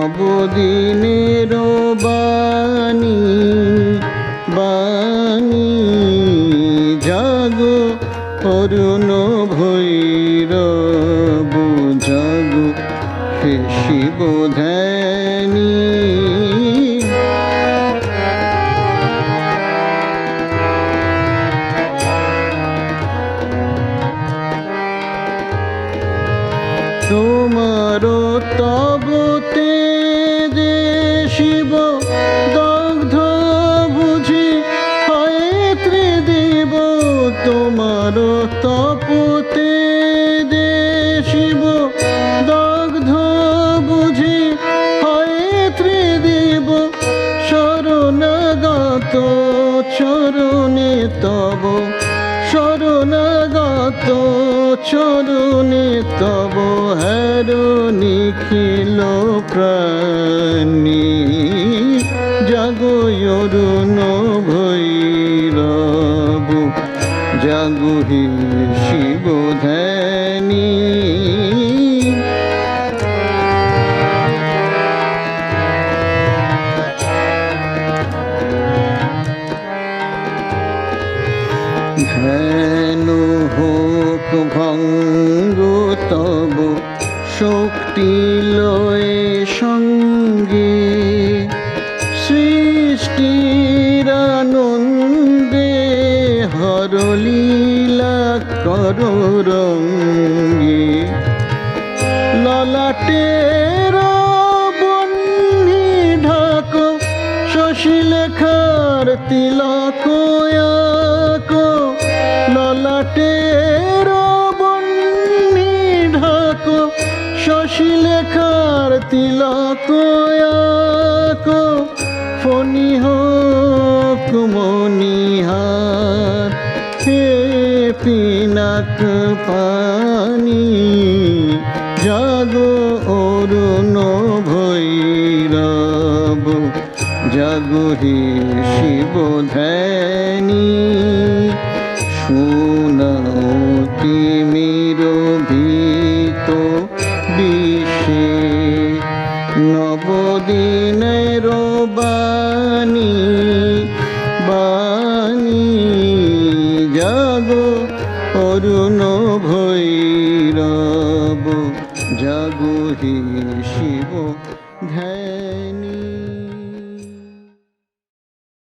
নবদিনের বাণী বাণী জাগো অরুণ ভৈরব জাগো হে শিব ধ্যানী। তোমার তব তেজে শিব দগ্ধ বুঝি হয় ত্রিদিব। তোমার তপ তেজে শিব দগ্ধ বুঝি হয় ত্রিদিব। শরণাগত চরণে তব শরণাগত চরণে তব হের নিখিল প্রাণী। জাগো অরুণ ভৈরব জাগো হে শিব ধ্যানী। ধ্যান হোক ভঙ্গ তব শক্তি লয়ে সঙ্গে। সৃষ্টির আনন্দে হরলীলা কর রঙ্গে। ললাটের বহ্নি ঢাক শশীলেখার তিলক আঁকো। ললাটের বহ্নি ঢাক শশীলেখার তিলক আঁকো। ফণি হোক মণিহার হে পিনাক পানি। জাগো অরুণ ভৈরব জাগো হে শিব ধ্যানী। শোনাও তিমির ভীত বিষে নবদিনের বাণী বাণী। জাগো অরুণ ভৈরব জাগো হে শিব ধ্যানী।